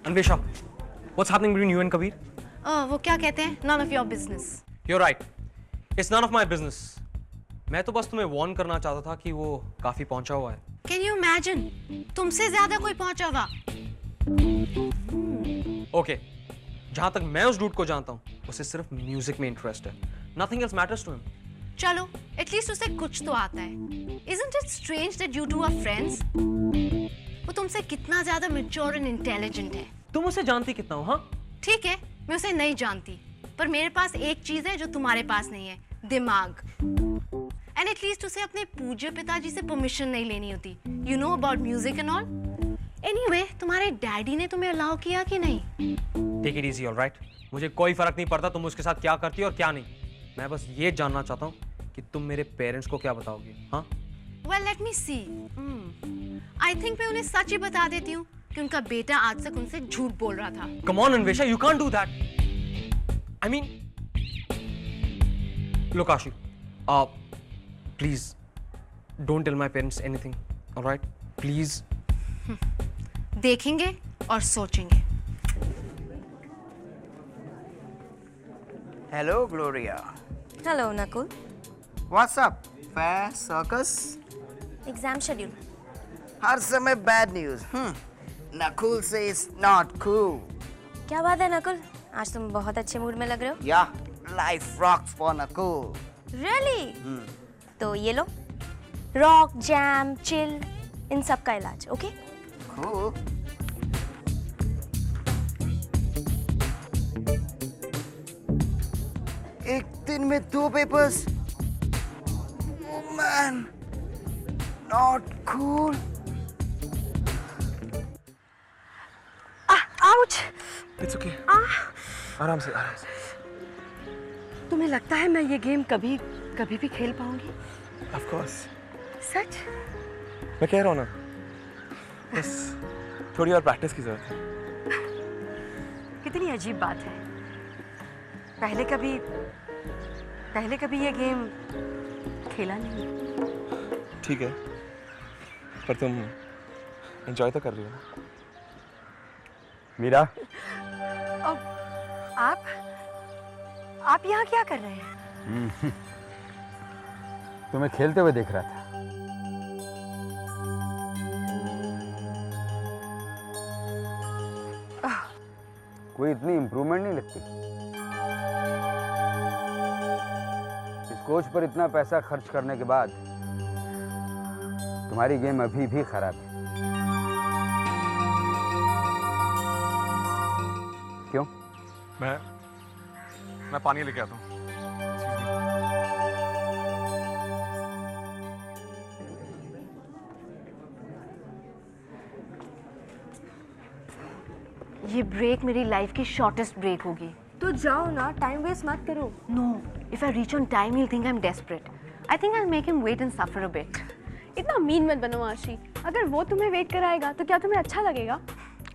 Anvesha, what's happening between you and Kabir? वो क्या कहते हैं? None of your business. You're right. It's none of my business. मैं तो बस तुम्हें वार्न करना चाहता था कि वो काफी पहुंचा हुआ है। Can you imagine? तुमसे ज्यादा कोई पहुंचा होगा। Okay. जहां तक मैं उस डूड को जानता हूँ, उसे सिर्फ म्यूजिक में इंटरेस्ट है। Nothing else matters to him. चलो, एटलीस्ट उसे कुछ तो आता है। Isn't it strange that you two are friends? वो तुमसे कितना ज्यादा mature and intelligent है। तुम उसे जानती कितना हो, हाँ? ठीक है, मैं उसे नहीं जानती, पर मेरे पास एक चीज है जो तुम्हारे पास नहीं है, दिमाग। And at least उसे अपने पूज्य पिताजी से परमिशन नहीं लेनी होती। You know about music and all? Anyway, तुम्हारे डैडी ने तुम्हें अलाउ किया कि नहीं? Take it easy, all right? मुझे कोई फर्क नहीं पड़ता तुम उसके साथ क्या करती हो और क्या नहीं। मैं बस ये जानना चाहता हूँ कि तुम मेरे पेरेंट्स को क्या बताओगे, हाँ? Well, let me see. I think मैं उन्हें सच ही बता देती हूँ कि उनका बेटा आज तक उनसे झूठ बोल रहा था। Come on, Anvesha, you can't do that. I mean, look, Ashi, please, don't tell my parents anything, all right? Please. देखेंगे और सोचेंगे। Hello, Gloria. Hello, Nakul. What's up? Fair circus? Exam schedule. हर समय bad news. Nakul says not cool. क्या बात है नकुल? आज तुम बहुत अच्छे मूड में लग रहे हो। Yeah, life rocks for Nakul. Really? तो ये लो, रॉक, जैम, चिल, इन सब का इलाज, ओके? Cool. एक दिन में 2 papers? Oh man, not cool. Ouch! It's okay. आराम से, आराम से। तुम्हें लगता है मैं ये गेम कभी भी खेल पाऊंगी? Of course. सच? मैं कह रहा हूँ ना, बस थोड़ी और प्रैक्टिस की जरूरत है। कितनी अजीब बात है। पहले कभी ये गेम खेला नहीं। ठीक है, पर तुम एंजॉय तो कर रही हो ना? मीरा, आप यहाँ क्या कर रहे हैं? तुम्हें खेलते हुए देख रहा था। कोई इतनी इम्प्रूवमेंट नहीं लगती। इस कोच पर इतना पैसा खर्च करने के बाद तुम्हारी गेम अभी भी खराब है। क्यों? मैं पानी लेके आता हूँ। ये ब्रेक मेरी लाइफ की शॉर्टेस्ट ब्रेक होगी। तो जाओ ना, टाइम वेस्ट मत करो। No, if I reach on time, he'll think I'm desperate. I think I'll make him wait and suffer a bit. इतना मीन मत बनो आशी। अगर वो तुम्हें वेट कराएगा तो क्या तुम्हें अच्छा लगेगा?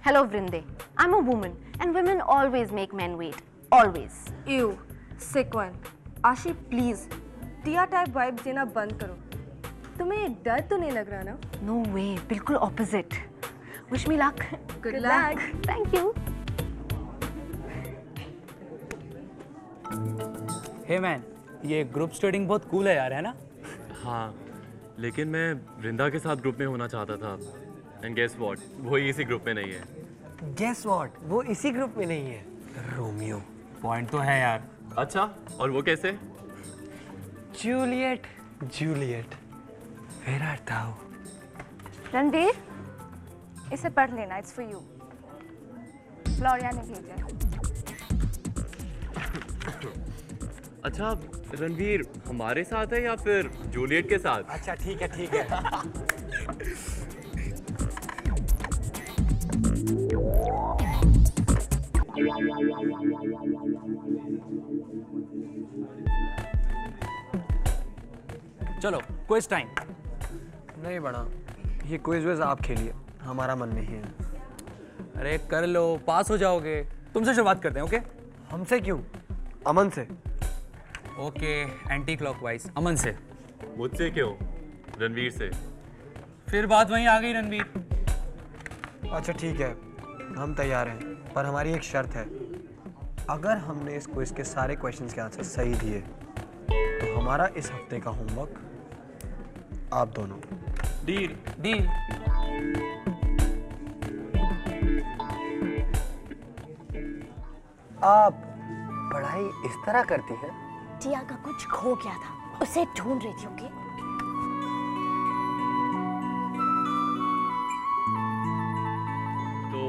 Hello, Vrinde. I'm a woman, and women always make men wait. Always. Ew, sick one. आशी प्लीज टिया टाइप वाइब्स देना बंद करो। तुम्हें डर तो नहीं लग रहा ना? No way. बिल्कुल opposite. Wish me luck. Good luck. Thank you. Hey man, ये ग्रुप स्टडिंग बहुत कूल है यार, है ना? हाँ, लेकिन मैं वृंदा के साथ ग्रुप में होना चाहता था। एंड गेस व्हाट, वो इसी ग्रुप में नहीं है। Guess what? वो इसी ग्रुप में नहीं है। रोमियो। पॉइंट तो है यार। अच्छा, और वो कैसे? Juliet, where art thou? Randhir, इसे पढ़ लेना, इट्स फॉर यू। फ्लोरिया ने भेजा। अच्छा, रणवीर हमारे साथ है या फिर जूलियट के साथ? अच्छा, ठीक है। चलो, क्विज टाइम। नहीं बड़ा, ये क्विज विज आप खेलिए, हमारा मन नहीं है। अरे कर लो, पास हो जाओगे। तुमसे शुरुआत करते हैं, ओके? हमसे क्यों? अमन से। ओके, एंटी क्लॉकवाइज अमन से। मुझसे क्यों? रणवीर से। फिर बात वहीं आ गई रणवीर। अच्छा ठीक है, हम तैयार हैं, पर हमारी एक शर्त है। अगर हमने इस क्विज के सारे क्वेश्चंस के आंसर सही दिए तो हमारा इस हफ्ते का होमवर्क आप दोनों। डील। डील। आप पढ़ाई इस तरह करती है? टिया का कुछ खो गया था, उसे ढूंढ रही थी। ओके, तो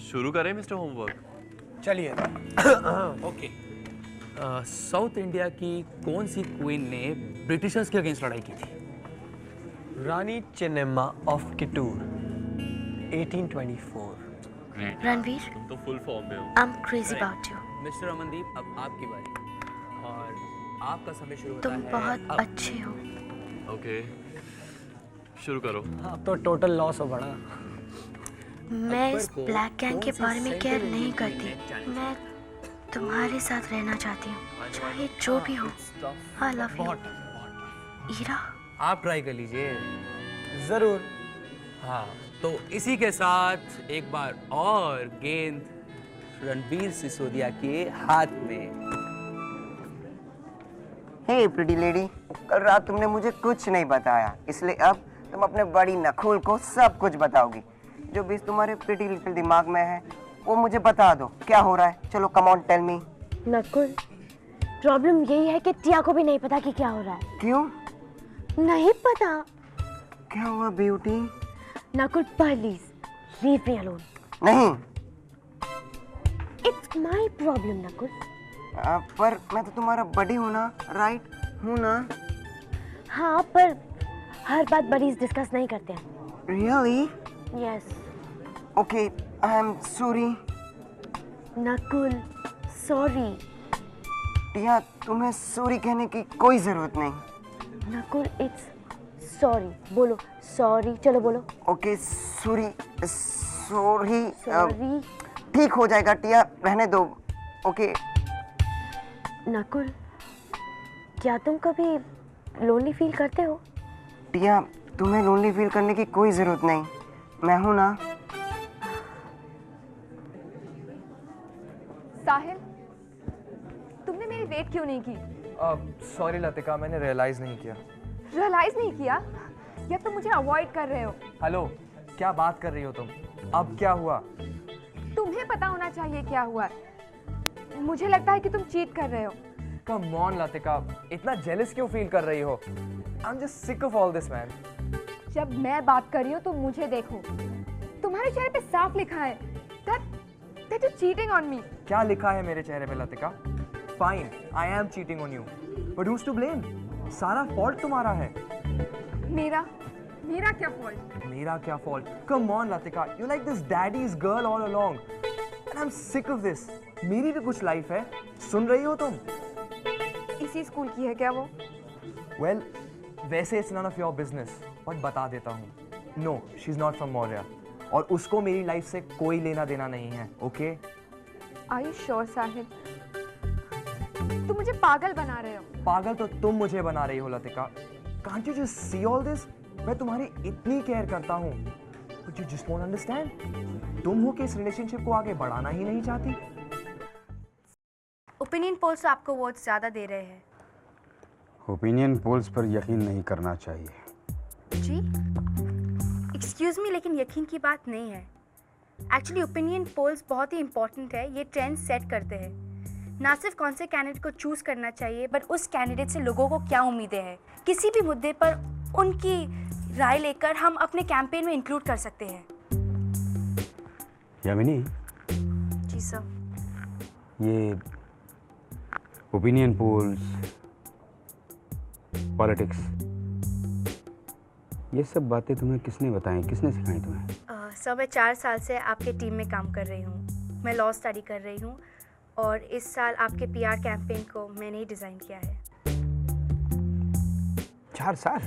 शुरू करें मिस्टर होमवर्क? चलिए। ओके, साउथ इंडिया की कौन सी क्वीन ने ब्रिटिशर्स के अगेंस्ट लड़ाई की थी? रानी चेन्नम्मा ऑफ किटूर, 1824। रणवीर, तुम तो फुल फॉर्म में हो। I am crazy about you. Mister Amandeep, अब आपकी बारी और आपका समय शुरू होता तुम है। बहुत अब। अच्छे हो। ओके, शुरू करो। अब तो टोटल लॉस हो बड़ा। मैं इस अकबर को ब्लैक गैंग के कौन सी बारे में केयर सेंट्रल नहीं यूनियन करती। ने जानी मैं तुम्हारे साथ रहना चाहती हूँ, चाहे जो भी हो। I love you Ira. आप ट्राई कर लीजिए। जरूर। हाँ, तो इसी के साथ एक बार और गेंद रणवीर सिसोदिया के हाथ में। हे प्रिटी लेडी, कल रात तुमने मुझे कुछ नहीं बताया, इसलिए अब तुम अपने बड़ी नखुल को सब कुछ बताओगी। जो भी तुम्हारे प्रिटी लिटिल दिमाग में है वो मुझे बता दो। क्या हो रहा है? चलो come on tell me. Nakul, problem यही है कि टिया को भी नहीं पता कि क्या हो रहा है। क्यों? नहीं पता। क्या हुआ beauty? Nakul please leave me alone. नहीं। It's my problem Nakul. पर मैं तो तुम्हारा बड़ी हूँ ना, राइट? हूँ ना? हाँ, पर हर बात बडीज डिस्कस नहीं करते हैं। Really? Yes. Okay, I am sorry. Nakul, sorry. Tia, तुम्हें सॉरी कहने की कोई जरूरत नहीं। Nakul, it's sorry. बोलो सॉरी, चलो बोलो। Okay, sorry. सॉरी। सॉरी। ठीक हो जाएगा टिया, रहने दो। ओके। नकुल, क्या तुम कभी लोनली फील करते हो? टिया, तुम्हें लोनली फील करने की कोई जरूरत नहीं, मैं हूं ना। साहिल, तुमने मेरी वेट क्यों नहीं की? सॉरी लतिका, मैंने रियलाइज नहीं किया। रियलाइज नहीं किया या तुम मुझे अवॉइड कर रहे हो? हेलो, क्या बात कर रही हो तुम? अब क्या हुआ? तुम्हें पता होना चाहिए क्या हुआ। मुझे लगता है कि तुम चीट कर रहे हो। कम ऑन लतिका, इतना जेलस क्यों फील कर रही हो? I am just sick of all this man. जब मैं बात कर रही हूँ तो मुझे देखो, तुम्हारे चेहरे पे साफ लिखा है that you're cheating on me। क्या लिखा है मेरे चेहरे पे Latika? Fine, I am cheating on you, but who's to blame? सारा फॉल्ट तुम्हारा है। मेरा क्या फॉल्ट? मेरा क्या fault? Come on Latika, you like this daddy's girl all along and I am sick of this. मेरी भी कुछ लाइफ है, सुन रही हो तुम? इसी स्कूल की है क्या वो? वेल, वैसे it's none of your business, but बता देता हूँ, no, she is not from Maurya और उसको मेरी लाइफ से कोई लेना देना नहीं है। ओके? Are you sure, साहिल? तुम मुझे पागल बना रहे हो। पागल तो तुम मुझे बना रही हो Latika. Can't you just see all this? मैं तुम्हारी इतनी केयर करता हूँ, but you just won't understand. तुम हो कि इस रिलेशनशिप को आगे बढ़ाना ही नहीं चाहती। ओपिनियन पोल्स आपको वोट ज़्यादा दे रहे हैं। ओपिनियन पोल्स पर यकीन नहीं करना चाहिए। जी एक्सक्यूज़ मी, लेकिन यकीन की बात नहीं है। एक्चुअली ओपिनियन पोल्स बहुत ही इंपॉर्टेंट है। ये ट्रेंड सेट करते हैं, ना सिर्फ कौन से कैंडिडेट को चूज़ करना चाहिए, बट उस कैंडिडेट से लोगों को क्या उम्मीदें हैं। किसी भी मुद्दे पर उनकी राय लेकर हम अपने कैंपेन में इंक्लूड कर सकते हैं। यामिनी, जी सर। ये ओपिनियन पोल्स, पॉलिटिक्स, ये सब बातें तुम्हें किसने बताई, किसने सिखाई तुम्हें? सर, मैं 4 साल से आपके टीम में काम कर रही हूँ। मैं लॉ स्टडी कर रही हूँ और इस साल आपके PR कैंपेन को मैंने ही डिज़ाइन किया है। 4 साल?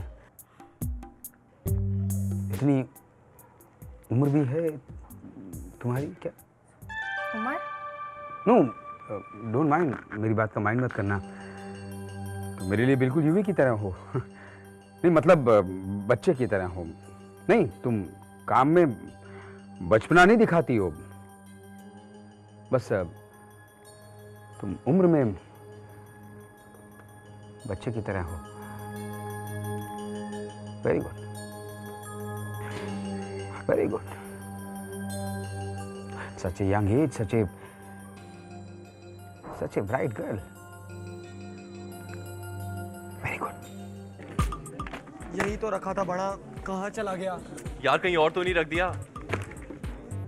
इतनी उम्र भी है तुम्हारी क्या? उमर? नो, डोंट माइंड, मेरी बात का माइंड मत करना। तुम मेरे लिए बिल्कुल युवी की तरह हो। नहीं मतलब बच्चे की तरह हो। नहीं, तुम काम में बचपना नहीं दिखाती हो, बस तुम उम्र में बच्चे की तरह हो। Very good, very good. Such a young age, such a bright girl. Very good. यही तो रखा था बड़ा, कहाँ चला गया? यार कहीं और तो नहीं रख दिया?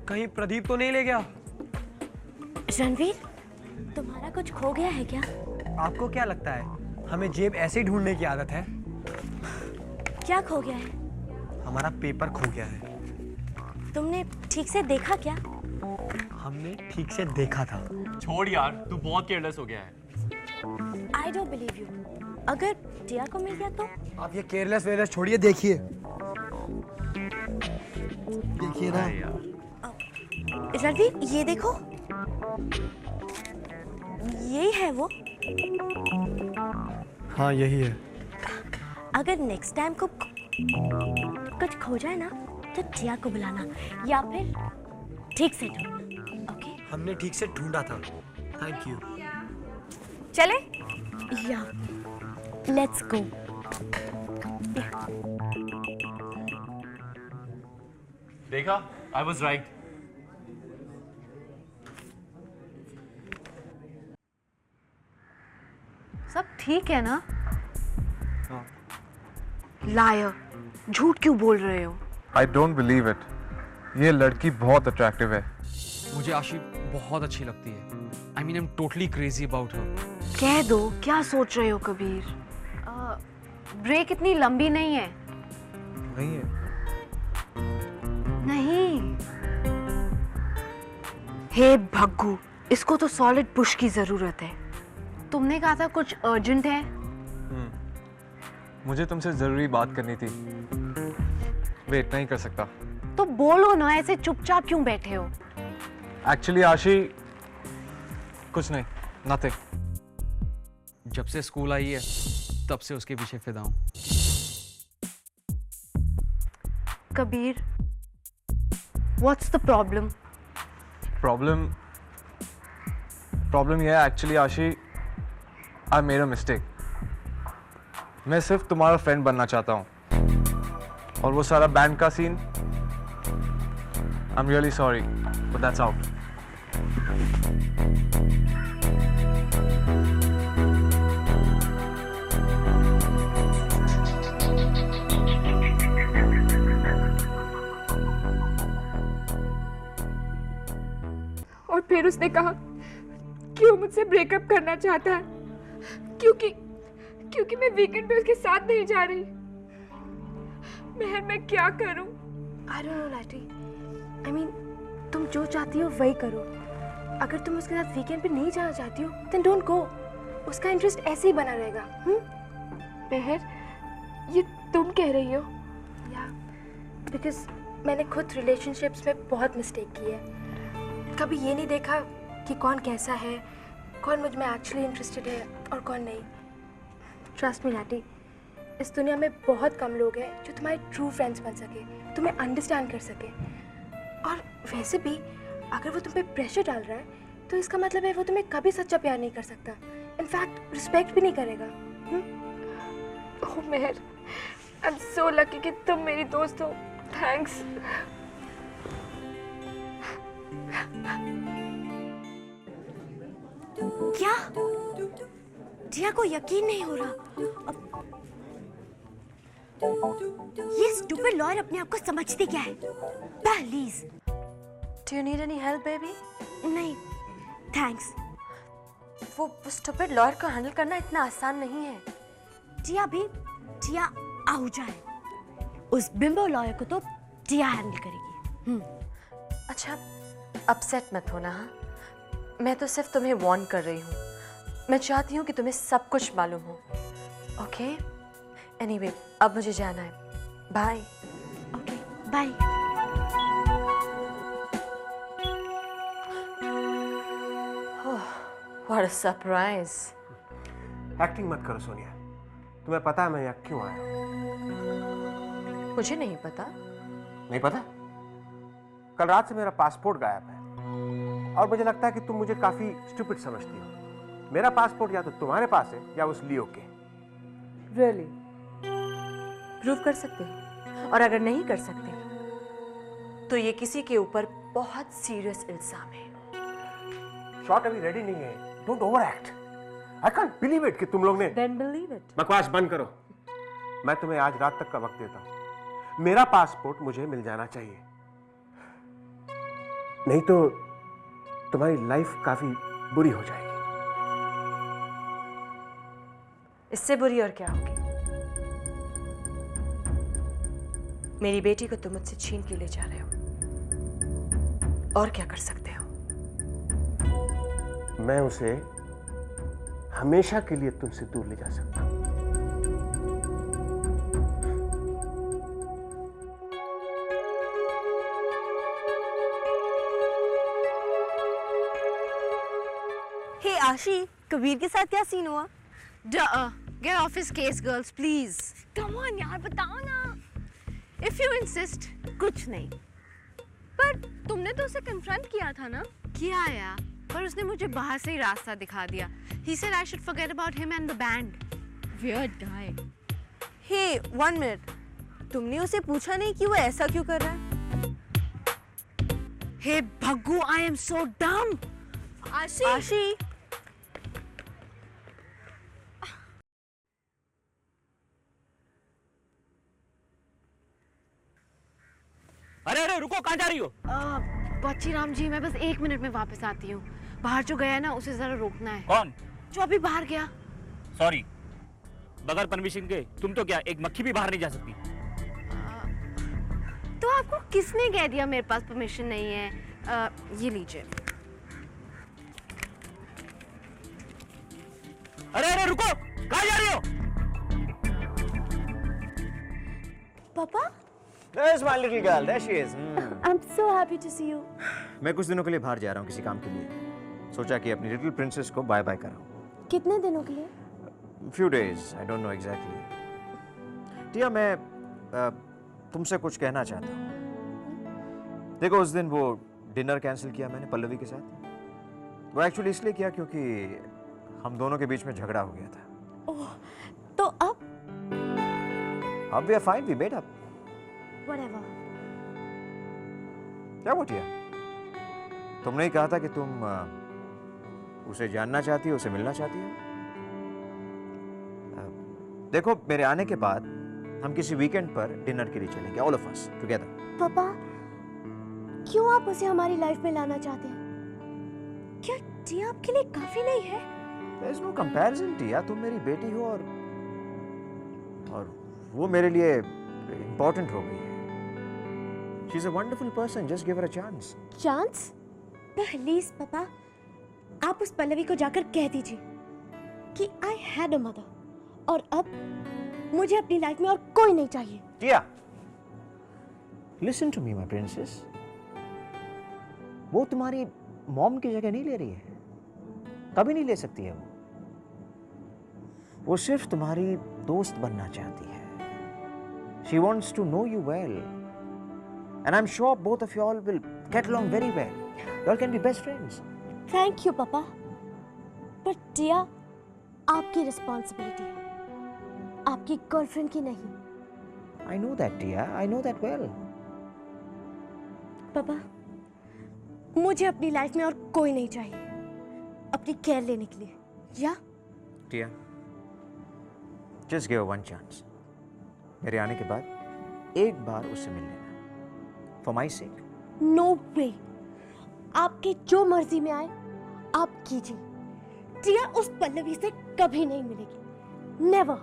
कहीं प्रदीप तो नहीं ले गया? रणवीर, तुम्हारा कुछ खो गया है क्या? आपको क्या लगता है हमें जेब ऐसे ही ढूंढने की आदत है? क्या खो गया है? हमारा पेपर खो गया है। तुमने ठीक से देखा क्या? हमने ठीक से देखा था। छोड़ यार, तू बहुत केयरलेस हो गया है। I don't believe you. अगर टिया को मिल गया तो? आप ये केयरलेस वेयरलेस छोड़िए, देखिए देखिए ना। रणवीर, ये देखो, यही है वो। हाँ यही है। अगर नेक्स्ट टाइम को कुछ खो जाए ना तो टिया को बुलाना या फिर ठीक से ढूंढना। ओके? हमने ठीक से ढूंढा था। Thank you. चले? या लेट्स गो। देखा, आई वॉज राइट। सब ठीक है ना? लायर, झूठ क्यों बोल रहे हो? I don't believe it. ये लड़की बहुत अट्रैक्टिव है। मुझे आशी बहुत अच्छी लगती है। I mean I am totally crazy about her. कह दो, क्या सोच रहे हो कबीर? ब्रेक इतनी लंबी नहीं है। नहीं है? नहीं। हे भग्गू, इसको तो सॉलिड पुश की जरूरत है। तुमने कहा था कुछ अर्जेंट है। मुझे तुमसे जरूरी बात करनी थी। वेट नहीं कर सकता। तो बोलो ना, ऐसे चुपचाप क्यों बैठे हो? एक्चुअली आशी, कुछ नहीं, नथिंग। जब से स्कूल आई है तब से उसके पीछे फिदा हूं। Kabir, what's the problem? Problem यह है एक्चुअली आशी, आई मेड अ मिस्टेक। मैं सिर्फ तुम्हारा फ्रेंड बनना चाहता हूँ, और वो सारा बैंड का scene, I am really sorry, but that's out. और फिर उसने कहा कि वो मुझसे ब्रेकअप करना चाहता है क्योंकि मैं वीकेंड पे उसके साथ नहीं जा रही। मैं क्या करूं? I don't know, Lati. I mean, तुम जो चाहती हो वही करो। अगर तुम उसके साथ वीकेंड पे नहीं जाना चाहती हो, then don't go। उसका इंटरेस्ट ऐसे ही बना रहेगा। मेहर, ये तुम कह रही हो? या बिकॉज मैंने खुद रिलेशनशिप्स में बहुत मिस्टेक की है। कभी ये नहीं देखा कि कौन कैसा है, कौन मुझ में एक्चुअली इंटरेस्टेड है और कौन नहीं। ट्रस्ट मी लाटी, इस दुनिया में बहुत कम लोग हैं जो तुम्हारे ट्रू फ्रेंड्स बन सके, तुम्हें अंडरस्टैंड कर सके। और वैसे भी अगर वो तुम पे प्रेशर डाल रहा है तो इसका मतलब है वो तुम्हें कभी सच्चा प्यार नहीं कर सकता। इनफैक्ट रिस्पेक्ट भी नहीं करेगा। ओह मेहर, आई एम सो लकी कि तुम मेरी दोस्त हो। थैंक्स। क्या? टिया को यकीन नहीं हो रहा। ये स्टूपिड लॉयर अपने आप को समझती क्या है? Please. Do you need any help, baby? नहीं, थैंक्स। वो स्टूपिड लॉयर को हैंडल करना इतना आसान नहीं है। टिया आहूजा है। उस बिम्बो लॉयर को तो टिया हैंडल करेगी। अच्छा, अपसेट मत होना। हाँ, मैं तो सिर्फ तुम्हें वार्न कर रही हूँ। मैं चाहती हूँ कि तुम्हें सब कुछ मालूम हो। ओके? एनीवे, अब मुझे जाना है। Bye. Okay, bye. What a surprise. Acting मत करो सोनिया। तुम्हें पता है मैं यहाँ क्यों आया हूँ? मुझे नहीं पता। नहीं पता? कल रात से मेरा पासपोर्ट गायब है और मुझे लगता है कि तुम मुझे काफी स्टूपिड समझती हो। मेरा पासपोर्ट या तो तुम्हारे पास है या उस लियो के। रियली? प्रूव कर सकते हैं, और अगर नहीं कर सकते तो ये किसी के ऊपर बहुत सीरियस इल्जाम है। शॉट अभी रेडी नहीं है। Don't over act. I can't believe it कि तुम लोग ने। Then believe it. बकवास बंद करो। मैं तुम्हें आज रात तक का वक्त देता हूं। मेरा पासपोर्ट मुझे मिल जाना चाहिए, नहीं तो तुम्हारी लाइफ काफी बुरी हो जाएगी। इससे बुरी और क्या होगी? मेरी बेटी को तुम मुझसे छीन के ले जा रहे हो, और क्या कर सकते हो? मैं उसे हमेशा के लिए तुमसे दूर ले जा सकता हूं। हे आशी, कबीर के साथ क्या सीन हुआ? Get off his case, girls, please. Come on यार, बताओ ना। If you insist, कुछ नहीं। पर तुमने तो उसे कन्फ्रंट किया था ना? किया यार, पर उसने मुझे बाहर से ही रास्ता दिखा दिया। He said I should forget about him and the band. Weird guy. Hey, 1 minute. तुमने उसे पूछा नहीं कि वो ऐसा क्यों कर रहा है? Hey Bhaggu, I am so dumb. आशी। आशी। अरे अरे रुको, कहाँ जा रही हो? बच्ची राम जी, मैं बस 1 मिनट में वापस आती हूँ। बाहर जो गया है ना, उसे जरा रोकना है। कौन? जो अभी बाहर गया। सॉरी, बगैर परमिशन के तुम तो क्या एक मक्खी भी बाहर नहीं जा सकती। तो आपको किसने कह दिया मेरे पास परमिशन नहीं है? ये लीजिए। अरे अरे रुको, कहाँ जा रही हो? पापा? There's my little girl. There she is. I'm so happy to see you. मैं कुछ दिनों के लिए बाहर जा रहा हूँ किसी काम के लिए। सोचा कि अपनी लिटिल प्रिंसेस को बाय बाय कराऊं। कितने दिनों के लिए? Few days. I don't know exactly. टिया, मैं तुमसे कुछ कहना चाहता हूँ। देखो, उस दिन वो डिनर कैंसिल किया मैंने पल्लवी के साथ। वो एक्चुअली इसलिए किया क्योंकि हम दोनों के बीच में झगड़ा हो गया था। ओह, तो अब? अब we are fine. We made up. Whatever. क्या वो टिया? तुमने ही कहा था कि तुम उसे जानना चाहती हो, उसे मिलना चाहती हो। देखो, मेरे आने के बाद हम किसी वीकेंड पर डिनर के लिए चलेंगे, ऑल ऑफ अस टुगेदर। पापा, क्यों आप उसे हमारी लाइफ में लाना चाहते हैं? क्या टिया आपके लिए काफी नहीं है? There is no comparison, टिया। तुम मेरी बेटी हो और वो मेरे लिए इम्पोर्टेंट हो गई है। She is a wonderful person. Just give her a chance. Chance? Please पापा, आप उस पल्लवी को जाकर कह दीजिए कि I had a mother, और अब मुझे अपनी लाइफ में और कोई नहीं चाहिए। टिया, listen to me, my princess. वो तुम्हारी मॉम की जगह नहीं ले रही है, कभी नहीं ले सकती है वो सिर्फ तुम्हारी दोस्त बनना चाहती है। She wants to know you well, and I'm sure both of you all will get along very well. You all can be best friends. Thank you पापा, पर टिया आपकी रिस्पॉन्सिबिलिटी है, आपकी गर्लफ्रेंड की नहीं। I know that, Tia. I know that well. पापा, मुझे अपनी लाइफ में और कोई नहीं चाहिए अपनी केयर लेने के लिए। या Tia, just give her one chance. मेरे आने के बाद एक बार उससे मिल लेना, for my sake. नो वे, आपके जो मर्जी में आए आप कीजिए। टिया उस पल्लवी से कभी नहीं मिलेगी, नेवर।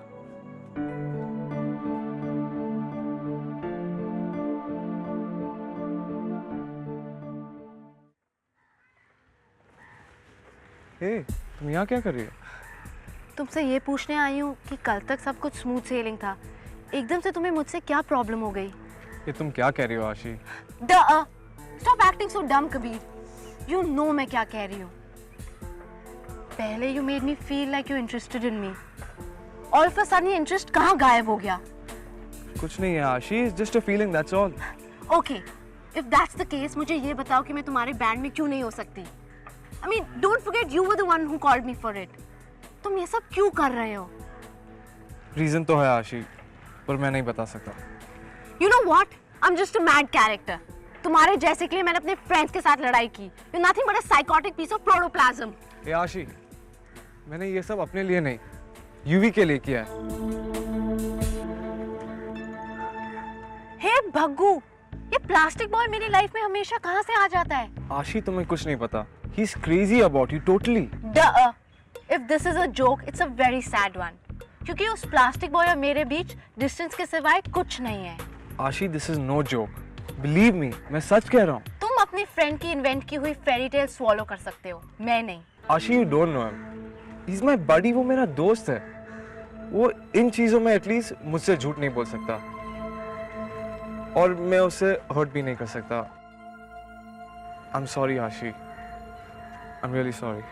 हे, तुम यहाँ क्या कर रही हो? तुमसे ये पूछने आई हूँ कि कल तक सब कुछ स्मूथ सेलिंग था, एकदम से तुम्हें मुझसे क्या प्रॉब्लम हो गई? ये तुम क्या कह रही हो आशी? स्टॉप एक्टिंग सो डम कबीर। यू नो मैं क्या कह रही हूँ। पहले you made me feel like you interested in me, all of a sudden ये इंटरेस्ट कहाँ गायब हो गया? कुछ नहीं है आशी, it's just a feeling, that's all. Okay, if that's the case, मुझे ये बताओ कि मैं तुम्हारे बैंड में क्यों नहीं हो सकती? I mean, don't forget you were the one who called me for it. तुम ये सब क्यों कर रहे हो? रीजन तो है आशी, पर मैं नहीं बता सकता। You know what? I'm just a mad character. तुम्हारे जैसे के लिए मैंने अपने फ्रेंड्स के साथ लड़ाई की। You're nothing but a psychotic piece of protoplasm. ए आशी, मैंने ये सब अपने लिए नहीं, यूवी के लिए किया है। हे भग्गू, ये प्लास्टिक बॉय मेरी लाइफ में हमेशा कहाँ से आ जाता है? आशी, तुम्हें कुछ नहीं पता। He is crazy about you totally. Duh. If this is a joke, it's a very sad one. क्योंकि उस प्लास्टिक बॉय और मेरे बीच डिस्टेंस के सिवाय कुछ नहीं है। आशी, this is no joke. Believe me, मैं सच कह रहा हूँ। तुम अपनी फ्रेंड की इन्वेंट की हुई फेरी टेल स्वॉलो कर सकते हो, मैं नहीं। आशी, you don't know him. He's my buddy, वो मेरा दोस्त है। वो इन चीजों में एटलीस्ट मुझसे झूठ नहीं बोल सकता, और मैं उसे हर्ट भी नहीं कर सकता। I'm sorry आशी, I'm really sorry.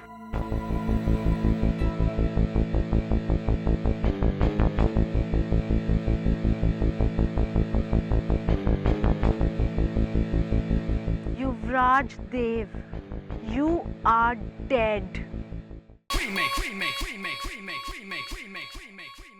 Yuvraj Dev, you are dead. Remake, remake, remake, remake, remake, remake, remake, remake.